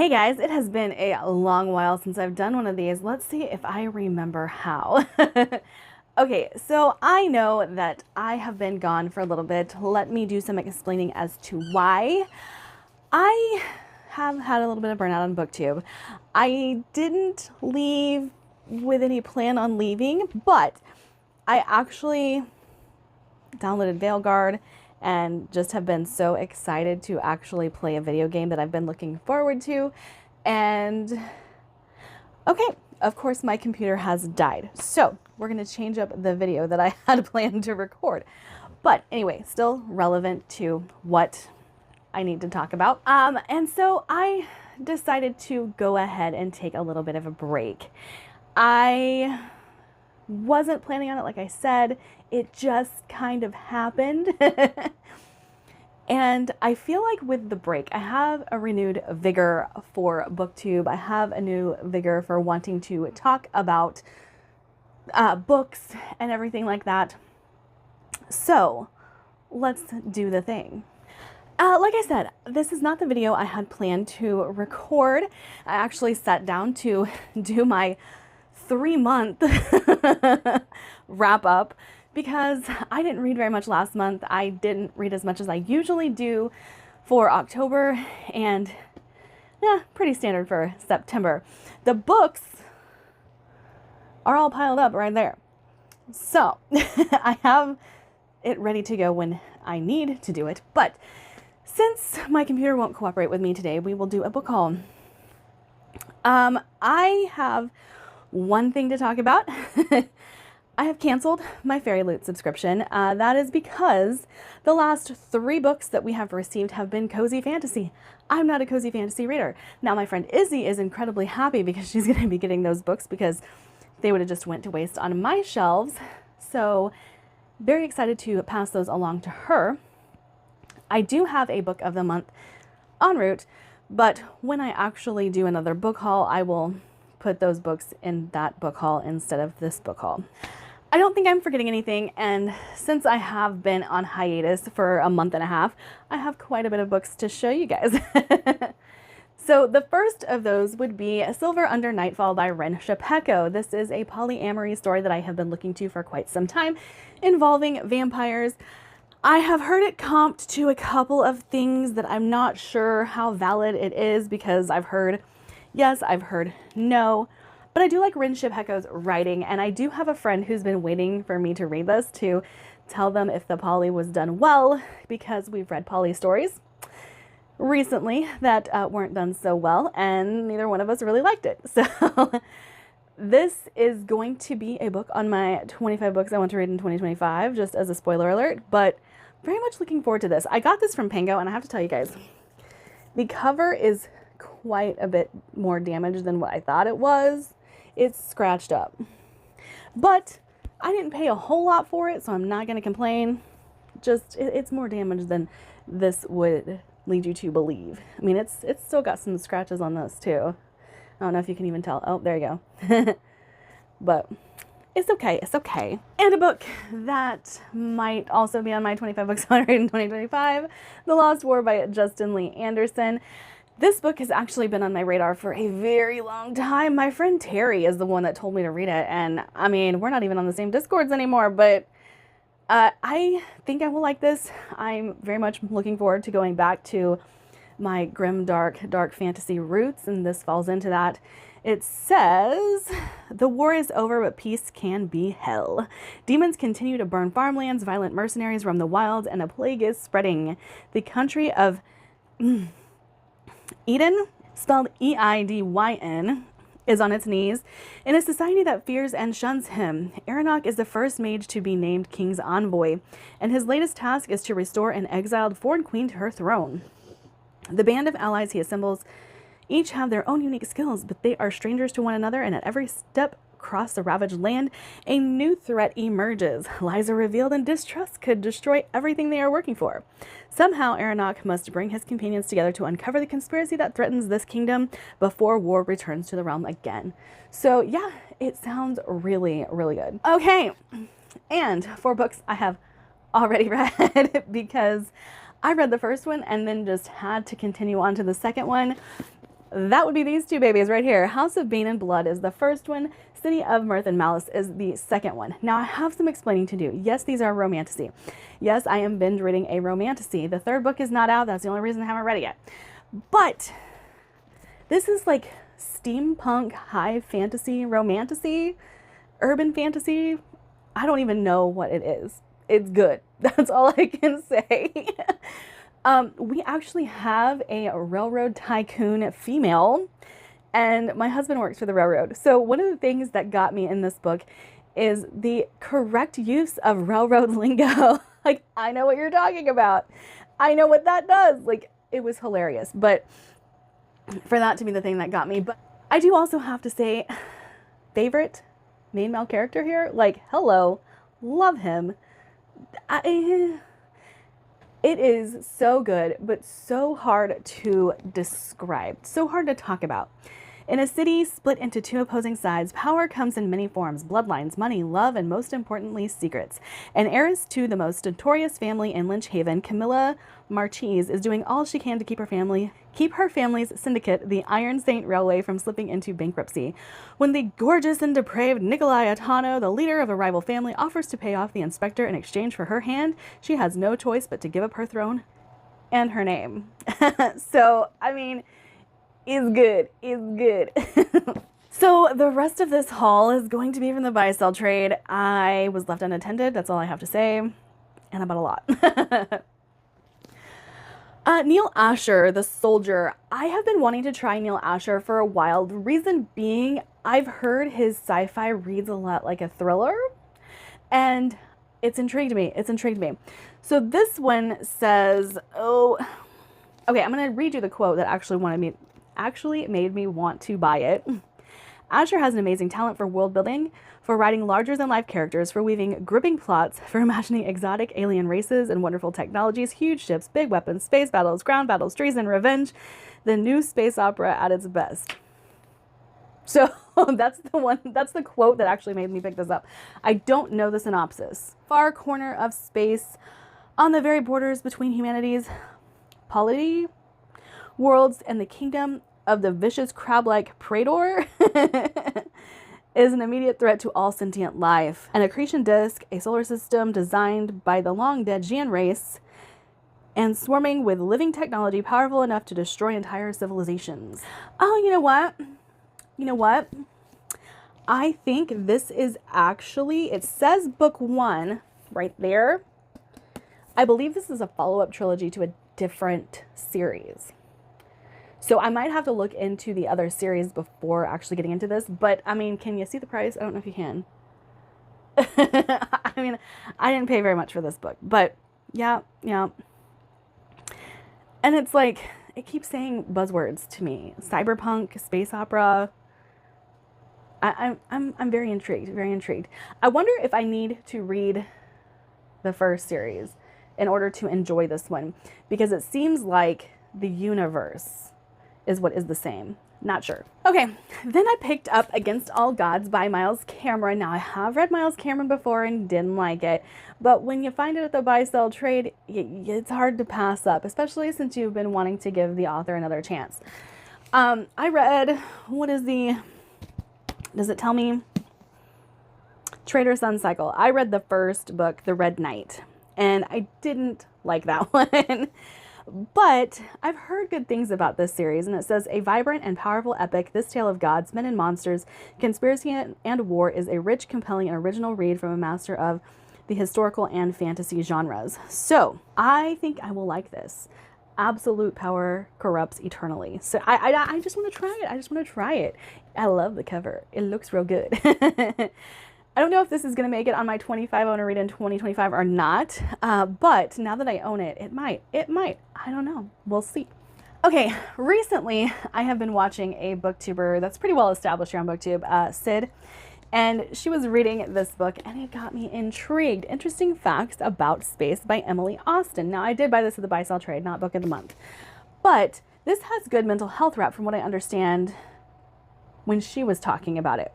Hey guys, it has been a long while since I've done one of these. Let's see if I remember how. Okay, so I know that I have been gone for a little bit. Let me do some explaining as to why. I have had a little bit of burnout on BookTube. I didn't leave with any plan on leaving, but I actually downloaded Veilguard and just have been so excited to actually play a video game that I've been looking forward to. And okay, of course my computer has died. So we're gonna change up the video that I had planned to record. But anyway, still relevant to what I need to talk about. And so I decided to go ahead and take a little bit of a break. I wasn't planning on it, like I said. It just kind of happened. And I feel like with the break, I have a renewed vigor for BookTube. I have a new vigor for wanting to talk about books and everything like that. So let's do the thing. Like I said, this is not the video I had planned to record. I actually sat down to do my 3-month wrap up because I didn't read very much last month. I didn't read as much as I usually do for October, and yeah, pretty standard for September. The books are all piled up right there. So I have it ready to go when I need to do it. But since my computer won't cooperate with me today, we will do a book haul. I have one thing to talk about. I have canceled my Fairy Loot subscription. That is because the last 3 books that we have received have been cozy fantasy. I'm not a cozy fantasy reader. Now my friend Izzy is incredibly happy because she's going to be getting those books because they would have just went to waste on my shelves. So very excited to pass those along to her. I do have a book of the month en route, but when I actually do another book haul, I will put those books in that book haul instead of this book haul. I don't think I'm forgetting anything, and since I have been on hiatus for a month and a half, I have quite a bit of books to show you guys. So the first of those would be Silver Under Nightfall by Ren Shapeko. This is a polyamory story that I have been looking to for quite some time involving vampires. I have heard it comped to a couple of things that I'm not sure how valid it is because I've heard yes, I've heard no. But I do like Ren Shapeko's writing, and I do have a friend who's been waiting for me to read this to tell them if the poly was done well, because we've read poly stories recently that weren't done so well, and neither one of us really liked it. So this is going to be a book on my 25 books I want to read in 2025, just as a spoiler alert, but very much looking forward to this. I got this from Pango, and I have to tell you guys, the cover is quite a bit more damaged than what I thought it was. It's scratched up, but I didn't pay a whole lot for it, so I'm not going to complain. Just it's more damage than this would lead you to believe. I mean, it's still got some scratches on this too. I don't know if you can even tell. Oh, there you go. But it's okay. It's okay. And a book that might also be on my 25 books I want to read in 2025, The Lost War by Justin Lee Anderson. This book has actually been on my radar for a very long time. My friend Terry is the one that told me to read it. And I mean, we're not even on the same Discords anymore, but I think I will like this. I'm very much looking forward to going back to my grim, dark fantasy roots, and this falls into that. It says, the war is over, but peace can be hell. Demons continue to burn farmlands, violent mercenaries roam the wilds, and a plague is spreading. The country of Eden, spelled E-I-D-Y-N, is on its knees in a society that fears and shuns him. Aranok is the first mage to be named King's Envoy, and his latest task is to restore an exiled foreign queen to her throne. The band of allies he assembles each have their own unique skills, but they are strangers to one another, and at every step across the ravaged land, a new threat emerges. Lies are revealed, and distrust could destroy everything they are working for. Somehow, Aranok must bring his companions together to uncover the conspiracy that threatens this kingdom before war returns to the realm again. So yeah, it sounds really, really good. Okay, and 4 books I have already read because I read the first one and then just had to continue on to the second one. That would be these two babies right here. House of Bane and Blood is the first one. City of Mirth and Malice is the second one. Now I have some explaining to do. Yes, these are romantasy. Yes, I am binge reading a romantasy. The third book is not out. That's the only reason I haven't read it yet. But this is like steampunk, high fantasy, romantasy, urban fantasy. I don't even know what it is. It's good. That's all I can say. We actually have a railroad tycoon female, and my husband works for the railroad. So one of the things that got me in this book is the correct use of railroad lingo. Like, I know what you're talking about. I know what that does. Like, it was hilarious. But for that to be the thing that got me. But I do also have to say, favorite main male character here, like, hello, love him. It is so good, but so hard to describe, so hard to talk about. In a city split into two opposing sides, power comes in many forms: bloodlines, money, love, and most importantly, secrets. An heiress to the most notorious family in Lynch Haven, Camilla Marchese is doing all she can to keep her family's syndicate, the Iron Saint Railway, from slipping into bankruptcy. When the gorgeous and depraved Nikolai Atano, the leader of a rival family, offers to pay off the inspector in exchange for her hand, she has no choice but to give up her throne and her name. So, I mean, is good. So the rest of this haul is going to be from the buy-sell trade. I was left unattended. That's all I have to say. And I bought a lot. Neil Asher, The Soldier. I have been wanting to try Neil Asher for a while. The reason being, I've heard his sci-fi reads a lot like a thriller, and it's intrigued me. So this one says, okay, I'm going to read you the quote that actually made me want to buy it. Asher has an amazing talent for world building, for writing larger-than-life characters, for weaving gripping plots, for imagining exotic alien races and wonderful technologies, huge ships, big weapons, space battles, ground battles, treason, revenge, the new space opera at its best. So that's the quote that actually made me pick this up. I don't know the synopsis. Far corner of space, on the very borders between humanity's polity worlds and the kingdom of the vicious crab-like Praetor, is an immediate threat to all sentient life. An accretion disk, a solar system designed by the long-dead Gian race, and swarming with living technology powerful enough to destroy entire civilizations. Oh, you know what? I think this is actually, it says book 1 right there. I believe this is a follow-up trilogy to a different series. So I might have to look into the other series before actually getting into this. But, I mean, can you see the price? I don't know if you can. I mean, I didn't pay very much for this book. But, yeah. And it's like, it keeps saying buzzwords to me. Cyberpunk, space opera. I'm very intrigued. I wonder if I need to read the first series in order to enjoy this one. Because it seems like the universe is what is the same. Not sure. Okay, then I picked up Against All Gods by Miles Cameron. Now, I have read Miles Cameron before and didn't like it, but when you find it at the buy-sell trade, it's hard to pass up, especially since you've been wanting to give the author another chance. I read, does it tell me? Trader Sun Cycle. I read the first book, The Red Knight, and I didn't like that one. But I've heard good things about this series, and it says, a vibrant and powerful epic, this tale of gods, men and monsters, conspiracy and war is a rich, compelling, and original read from a master of the historical and fantasy genres. So I think I will like this. Absolute power corrupts eternally. So I just want to try it. I love the cover. It looks real good. I don't know if this is going to make it on my 25 I want to read in 2025 or not, but now that I own it, it might. I don't know. We'll see. Okay, recently I have been watching a booktuber that's pretty well established here on BookTube, Sid, and she was reading this book and it got me intrigued. Interesting Facts About Space by Emily Austin. Now, I did buy this at the buy-sell trade, not book of the month, but this has good mental health rap from what I understand when she was talking about it.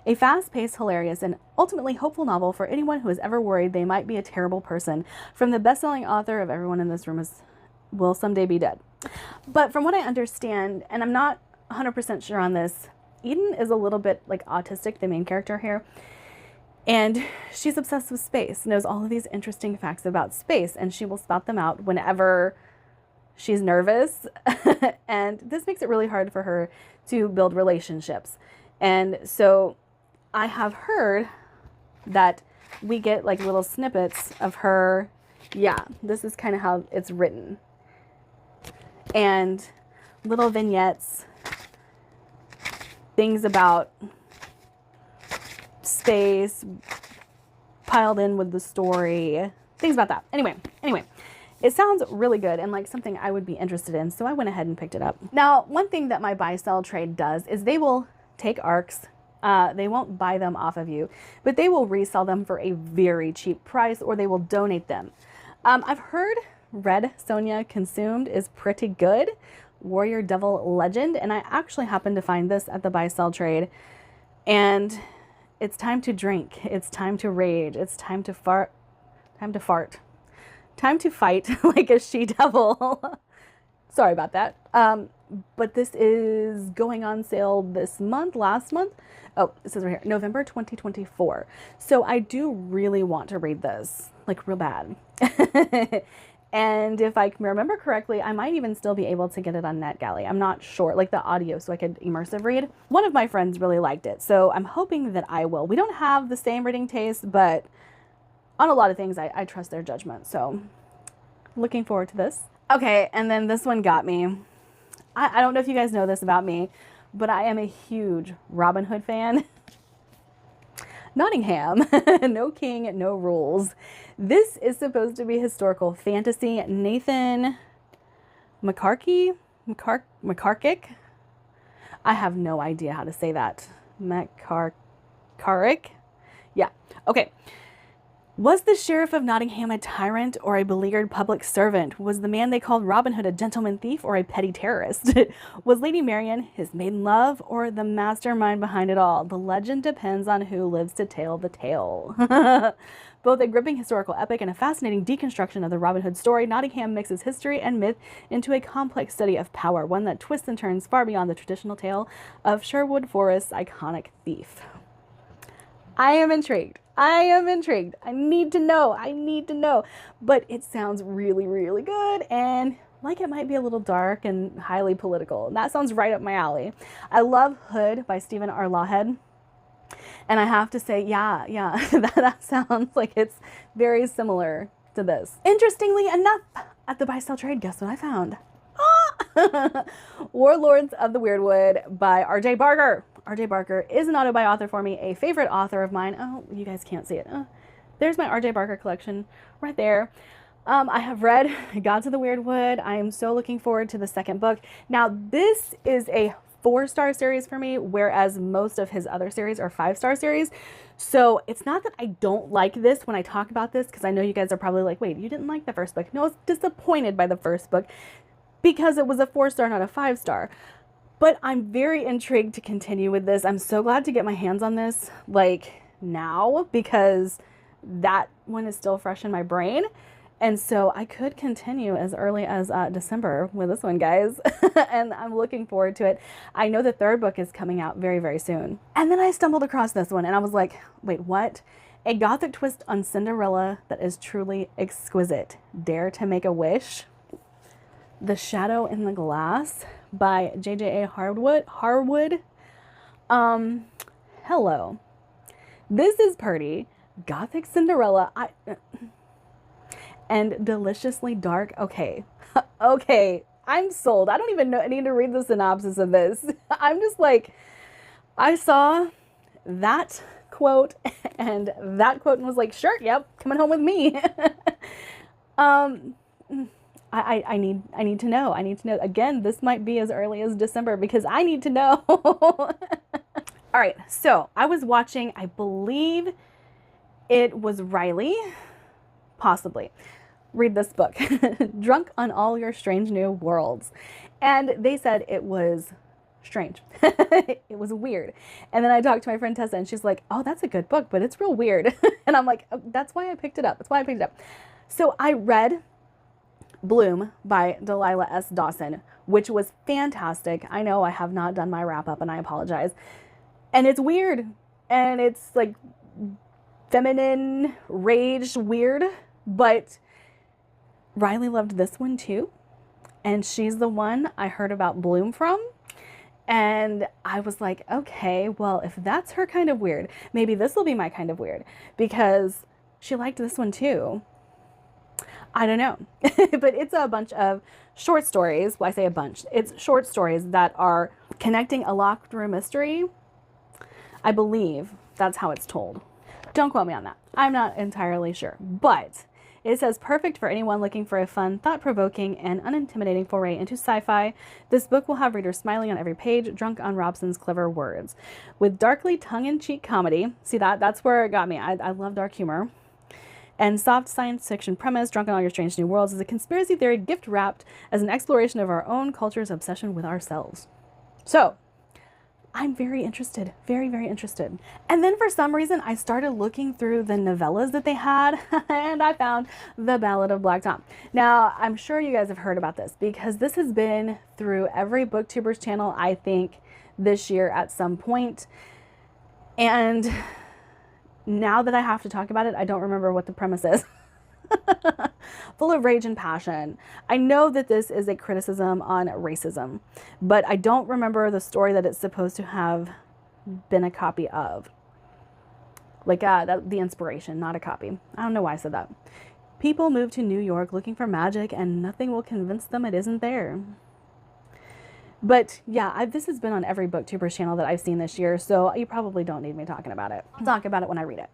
A fast-paced, hilarious, and ultimately hopeful novel for anyone who has ever worried they might be a terrible person, from the best-selling author of Everyone in This Room Will Someday Be Dead. But from what I understand, and I'm not 100% sure on this. Eden is a little bit like autistic, the main character here. And she's obsessed with space, knows all of these interesting facts about space, and she will spout them out whenever she's nervous. And this makes it really hard for her to build relationships. And so I have heard that we get like little snippets of her. Yeah, this is kind of how it's written. And little vignettes, things about space piled in with the story, things about that. Anyway, it sounds really good and like something I would be interested in, so I went ahead and picked it up. Now, one thing that my buy-sell trade does is they will take ARCs. They won't buy them off of you, but they will resell them for a very cheap price, or they will donate them. I've heard Red Sonja Consumed is pretty good, Warrior Devil Legend, and I actually happened to find this at the buy-sell trade, and it's time to drink, it's time to rage, it's time to fart, time to fight like a she-devil. Sorry about that. But this is going on sale this month, last month. Oh, it says right here, November 2024. So I do really want to read this, like real bad. And if I can remember correctly, I might even still be able to get it on NetGalley. I'm not sure, like the audio, so I could immersive read. One of my friends really liked it, so I'm hoping that I will. We don't have the same reading taste, but on a lot of things, I trust their judgment. So looking forward to this. Okay, and then this one got me. I don't know if you guys know this about me, but I am a huge Robin Hood fan. Nottingham, no king, no rules. This is supposed to be historical fantasy. Nathan McCarthy? McCarkick? I have no idea how to say that. McCarrick? Yeah, okay. Was the Sheriff of Nottingham a tyrant or a beleaguered public servant? Was the man they called Robin Hood a gentleman thief or a petty terrorist? Was Lady Marian his maiden love or the mastermind behind it all? The legend depends on who lives to tell the tale. Both a gripping historical epic and a fascinating deconstruction of the Robin Hood story, Nottingham mixes history and myth into a complex study of power, one that twists and turns far beyond the traditional tale of Sherwood Forest's iconic thief. I am intrigued. I need to know. But it sounds really, really good, and like it might be a little dark and highly political. And that sounds right up my alley. I love Hood by Stephen R. Lawhead. And I have to say, yeah, that sounds like it's very similar to this. Interestingly enough, at the buy-sell trade, guess what I found? Warlords of the Weirdwood by R.J. Barker. R.J. Barker is an auto-buy author for me, a favorite author of mine. Oh, you guys can't see it. There's my R.J. Barker collection right there. I have read Gods of the Weirdwood. I am so looking forward to the second book. Now, this is a 4-star series for me, whereas most of his other series are 5-star series. So it's not that I don't like this when I talk about this, because I know you guys are probably like, wait, you didn't like the first book. No, I was disappointed by the first book because it was a 4-star, not a 5-star. But I'm very intrigued to continue with this. I'm so glad to get my hands on this, like, now, because that one is still fresh in my brain. And so I could continue as early as December with this one, guys. And I'm looking forward to it. I know the third book is coming out very, very soon. And then I stumbled across this one, and I was like, wait, what? A gothic twist on Cinderella that is truly exquisite. Dare to make a wish? The Shadow in the Glass by J.J.A. Harwood. Hello. This is pretty. Gothic Cinderella. And deliciously dark. Okay. Okay. I'm sold. I don't even know. I need to read the synopsis of this. I'm just like, I saw that quote and was like, sure, yep, coming home with me. I need to know. Again, this might be as early as December because I need to know. All right, so I was watching, I believe it was Riley, possibly. Read this book, Drunk on All Your Strange New Worlds. And they said it was strange. It was weird. And then I talked to my friend Tessa and she's like, oh, that's a good book, but it's real weird. And I'm like, oh, that's why I picked it up. So I read Bloom by Delilah S. Dawson, which was fantastic. I know I have not done my wrap up and I apologize. And it's weird. And it's like feminine, rage weird. But Riley loved this one too. And she's the one I heard about Bloom from. And I was like, okay, well, if that's her kind of weird, maybe this will be my kind of weird, because she liked this one too. I don't know. But it's a bunch of short stories. Well, I say a bunch. It's short stories that are connecting a locked room mystery. I believe that's how it's told. Don't quote me on that. I'm not entirely sure. But it says, perfect for anyone looking for a fun, thought-provoking, and unintimidating foray into sci-fi. This book will have readers smiling on every page, drunk on Robson's clever words. With darkly tongue-in-cheek comedy, see that's where it got me. I love dark humor. And soft science fiction premise, drunk on all your strange new worlds, is a conspiracy theory gift wrapped as an exploration of our own culture's obsession with ourselves. So, I'm very interested, very, very interested. And then for some reason, I started looking through the novellas that they had, and I found The Ballad of Black Tom. Now, I'm sure you guys have heard about this, because this has been through every BookTubers channel, I think, this year at some point. And now that I have to talk about it, I don't remember what the premise is. Full of rage and passion. I know that this is a criticism on racism, but I don't remember the story that it's supposed to have been a copy of. Like the inspiration, not a copy. I don't know why I said that. People move to New York looking for magic and nothing will convince them it isn't there. But yeah, this has been on every BookTubers channel that I've seen this year, so you probably don't need me talking about it. I'll talk about it when I read it.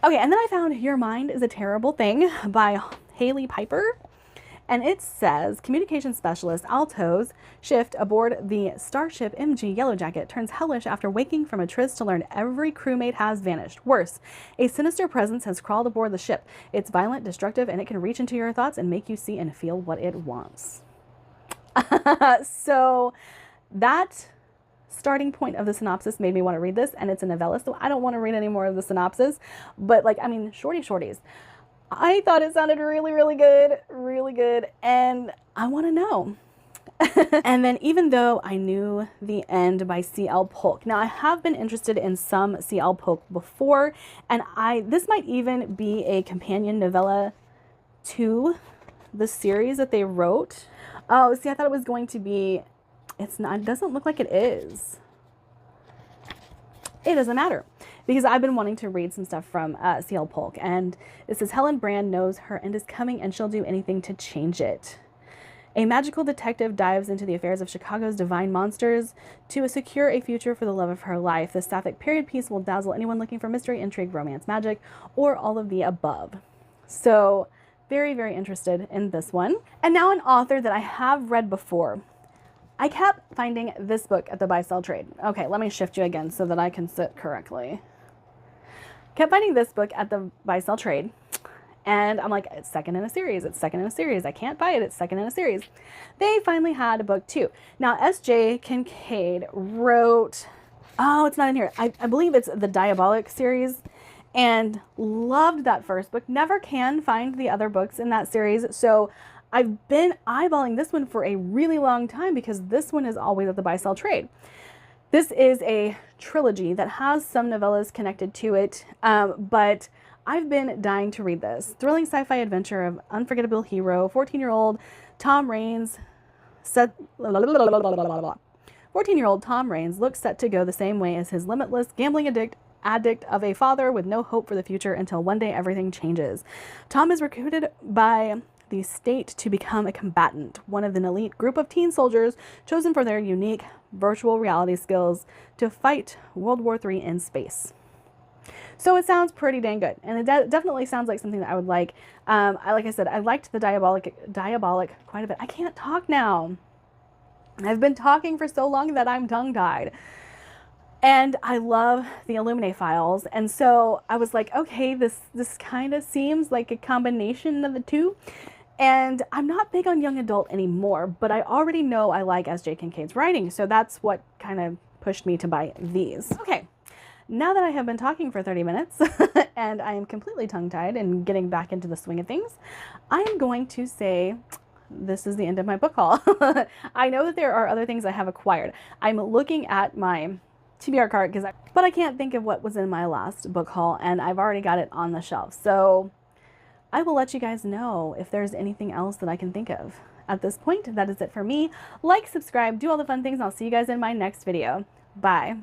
Okay, and then I found Your Mind is a Terrible Thing by Haley Piper. And it says, communication specialist Alto's shift aboard the starship MG Yellowjacket turns hellish after waking from a tryst to learn every crewmate has vanished. Worse, a sinister presence has crawled aboard the ship. It's violent, destructive, and it can reach into your thoughts and make you see and feel what it wants. So that starting point of the synopsis made me want to read this, and it's a novella, so I don't want to read any more of the synopsis. But like, I mean, shorties. I thought it sounded really good, and I want to know. And then even though I knew The End by C.L. Polk, now I have been interested in some C.L. Polk before, and this might even be a companion novella to the series that they wrote. Oh, see, I thought it was going to be, it's not, it doesn't look like it is. It doesn't matter, because I've been wanting to read some stuff from C.L. Polk, and it says, Helen Brand knows her end is coming and she'll do anything to change it. A magical detective dives into the affairs of Chicago's divine monsters to secure a future for the love of her life. The sapphic period piece will dazzle anyone looking for mystery, intrigue, romance, magic, or all of the above. So, very interested in this one. And now an author that I have read before. I kept finding this book at the buy-sell trade. Okay, let me shift you again so that I can sit correctly. Kept finding this book at the buy-sell trade. And I'm like, it's second in a series. It's second in a series. I can't buy it. It's second in a series. They finally had a book two. Now, S.J. Kincaid wrote, oh, it's not in here. I believe it's the Diabolic series. And loved that first book. Never can find the other books in that series. So I've been eyeballing this one for a really long time because this one is always at the buy-sell trade. This is a trilogy that has some novellas connected to it, but I've been dying to read this. Thrilling sci-fi adventure of unforgettable hero, 14-year-old Tom Raines. 14-year-old Tom Raines looks set to go the same way as his limitless gambling addict of a father with no hope for the future until one day everything changes. Tom is recruited by the state to become a combatant, one of an elite group of teen soldiers chosen for their unique virtual reality skills to fight World War III in space. So it sounds pretty dang good, and it definitely sounds like something that I would like. Like I said, I liked the Diabolic quite a bit. I can't talk now. I've been talking for so long that I'm tongue-tied. And I love the Illuminae files, and so I was like, okay, this kind of seems like a combination of the two. And I'm not big on young adult anymore, but I already know I like S.J. Kincaid's writing, so that's what kind of pushed me to buy these. Okay, now that I have been talking for 30 minutes and I am completely tongue-tied and getting back into the swing of things, I am going to say this is the end of my book haul. I know that there are other things I have acquired. I'm looking at my TBR cart but I can't think of what was in my last book haul, and I've already got it on the shelf. So I will let you guys know if there's anything else that I can think of. At this point, that is it for me. Like, subscribe, do all the fun things, and I'll see you guys in my next video. Bye.